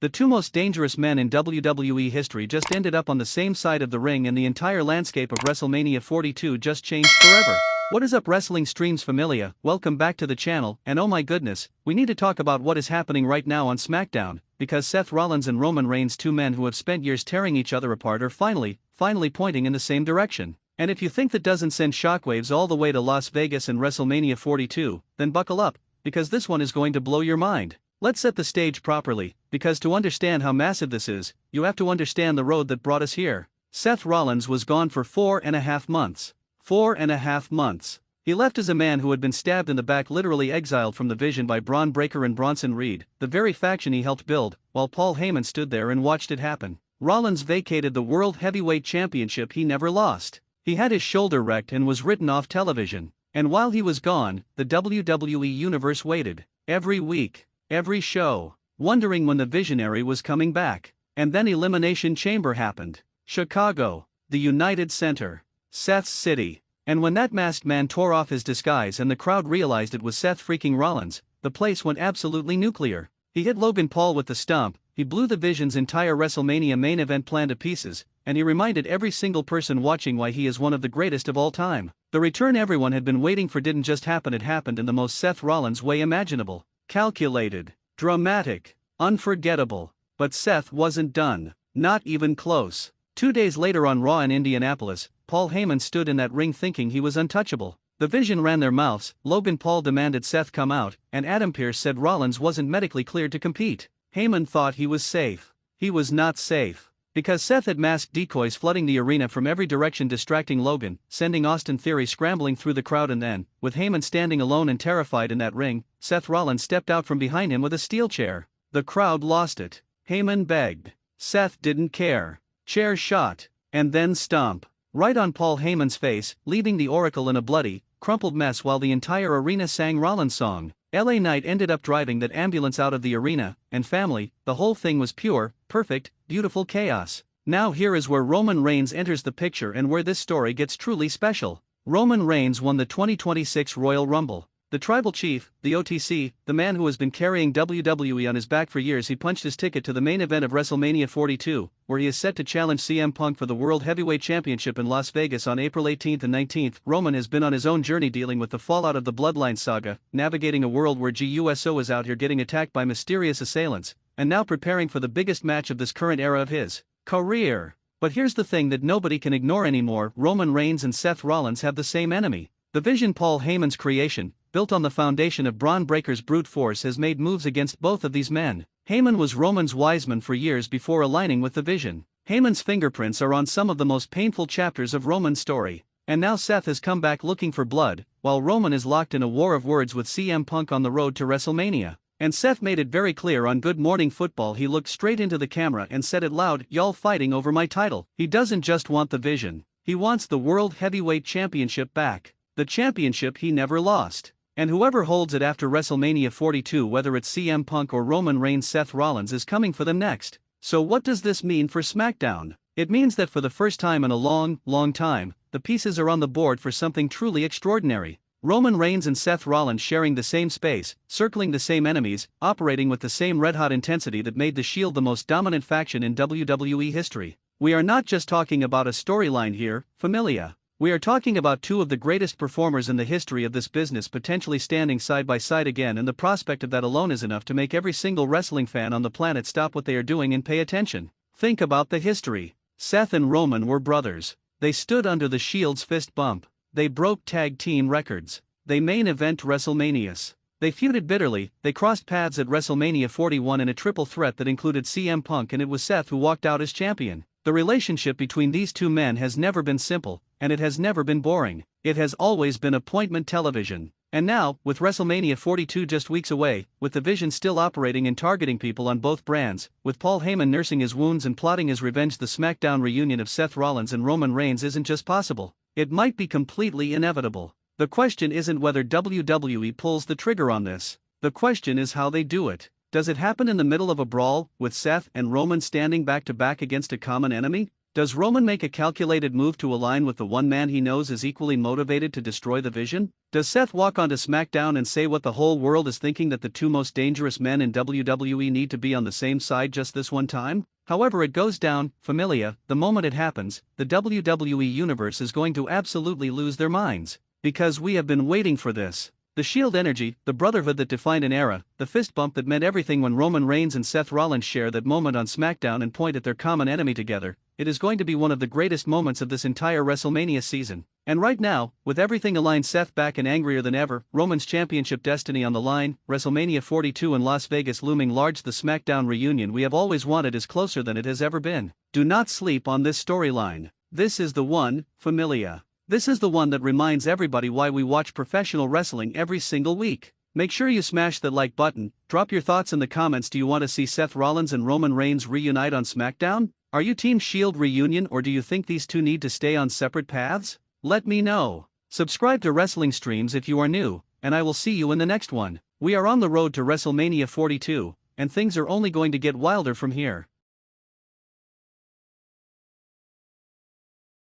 The two most dangerous men in WWE history just ended up on the same side of the ring, and the entire landscape of WrestleMania 42 just changed forever. What is up, Wrestling Streams Familia? Welcome back to the channel, and oh my goodness, we need to talk about what is happening right now on Smackdown, because Seth Rollins and Roman Reigns, two men who have spent years tearing each other apart, are finally pointing in the same direction. And if you think that doesn't send shockwaves all the way to Las Vegas and WrestleMania 42, then buckle up, because this one is going to blow your mind. Let's set the stage properly, because to understand how massive this is, you have to understand the road that brought us here. Seth Rollins was gone for 4.5 months. 4.5 months. He left as a man who had been stabbed in the back, literally exiled from the Vision by Braun Breaker and Bronson Reed, the very faction he helped build, while Paul Heyman stood there and watched it happen. Rollins vacated the World Heavyweight Championship he never lost. He had his shoulder wrecked and was written off television. And while he was gone, the WWE Universe waited. Every week, every show, wondering when the Visionary was coming back. And then Elimination Chamber happened. Chicago, the United Center, Seth's city. And when that masked man tore off his disguise and the crowd realized it was Seth freaking Rollins, the place went absolutely nuclear. He hit Logan Paul with the stomp, he blew the Vision's entire WrestleMania main event plan to pieces, and he reminded every single person watching why he is one of the greatest of all time. The return everyone had been waiting for didn't just happen, it happened in the most Seth Rollins way imaginable. Calculated, dramatic, unforgettable. But Seth wasn't done. Not even close. 2 days later on Raw in Indianapolis, Paul Heyman stood in that ring thinking he was untouchable. The Vision ran their mouths, Logan Paul demanded Seth come out, and Adam Pearce said Rollins wasn't medically cleared to compete. Heyman thought he was safe. He was not safe. Because Seth had masked decoys flooding the arena from every direction, distracting Logan, sending Austin Theory scrambling through the crowd, and then, with Heyman standing alone and terrified in that ring, Seth Rollins stepped out from behind him with a steel chair. The crowd lost it. Heyman begged. Seth didn't care. Chair shot, and then stomp. Right on Paul Heyman's face, leaving the Oracle in a bloody, crumpled mess while the entire arena sang Rollins' song. LA Knight ended up driving that ambulance out of the arena, and family, the whole thing was pure, perfect, beautiful chaos. Now here is where Roman Reigns enters the picture and where this story gets truly special. Roman Reigns won the 2026 Royal Rumble. The tribal chief, the OTC, the man who has been carrying WWE on his back for years, he punched his ticket to the main event of WrestleMania 42, where he is set to challenge CM Punk for the World Heavyweight Championship in Las Vegas on April 18th and 19th. Roman has been on his own journey dealing with the fallout of the Bloodline saga, navigating a world where GUSO is out here getting attacked by mysterious assailants, and now preparing for the biggest match of this current era of his career. But here's the thing that nobody can ignore anymore: Roman Reigns and Seth Rollins have the same enemy. The Vision, Paul Heyman's creation, built on the foundation of Braun Breaker's brute force, has made moves against both of these men. Heyman was Roman's wiseman for years before aligning with the Vision. Heyman's fingerprints are on some of the most painful chapters of Roman's story. And now Seth has come back looking for blood, while Roman is locked in a war of words with CM Punk on the road to WrestleMania. And Seth made it very clear on Good Morning Football. He looked straight into the camera and said it loud: "Y'all fighting over my title." He doesn't just want the Vision. He wants the World Heavyweight Championship back. The championship he never lost. And whoever holds it after WrestleMania 42, whether it's CM Punk or Roman Reigns, Seth Rollins is coming for them next. So what does this mean for SmackDown? It means that for the first time in a long time, the pieces are on the board for something truly extraordinary. Roman Reigns and Seth Rollins sharing the same space, circling the same enemies, operating with the same red-hot intensity that made The Shield the most dominant faction in WWE history. We are not just talking about a storyline here, familia. We are talking about two of the greatest performers in the history of this business potentially standing side by side again, and the prospect of that alone is enough to make every single wrestling fan on the planet stop what they are doing and pay attention. Think about the history. Seth and Roman were brothers. They stood under the Shield's fist bump. They broke tag team records. They main event WrestleManias. They feuded bitterly. They crossed paths at WrestleMania 41 in a triple threat that included CM Punk, and it was Seth who walked out as champion. The relationship between these two men has never been simple, and it has never been boring. It has always been appointment television. And now, with WrestleMania 42 just weeks away, with the Vision still operating and targeting people on both brands, with Paul Heyman nursing his wounds and plotting his revenge, the SmackDown reunion of Seth Rollins and Roman Reigns isn't just possible. It might be completely inevitable. The question isn't whether WWE pulls the trigger on this. The question is how they do it. Does it happen in the middle of a brawl, with Seth and Roman standing back to back against a common enemy? Does Roman make a calculated move to align with the one man he knows is equally motivated to destroy the Vision? Does Seth walk onto SmackDown and say what the whole world is thinking, that the two most dangerous men in WWE need to be on the same side just this one time? However it goes down, Familia, the moment it happens, the WWE Universe is going to absolutely lose their minds. Because we have been waiting for this. The Shield energy, the brotherhood that defined an era, the fist bump that meant everything when Roman Reigns and Seth Rollins share that moment on SmackDown and point at their common enemy together, it is going to be one of the greatest moments of this entire WrestleMania season. And right now, with everything aligned, Seth back and angrier than ever, Roman's championship destiny on the line, WrestleMania 42 in Las Vegas looming large, the SmackDown reunion we have always wanted is closer than it has ever been. Do not sleep on this storyline. This is the one, Familia. This is the one that reminds everybody why we watch professional wrestling every single week. Make sure you smash that like button. Drop your thoughts in the comments. Do you want to see Seth Rollins and Roman Reigns reunite on SmackDown? Are you Team Shield reunion, or do you think these two need to stay on separate paths? Let me know. Subscribe to Wrestling Streams if you are new, and I will see you in the next one. We are on the road to WrestleMania 42, and things are only going to get wilder from here.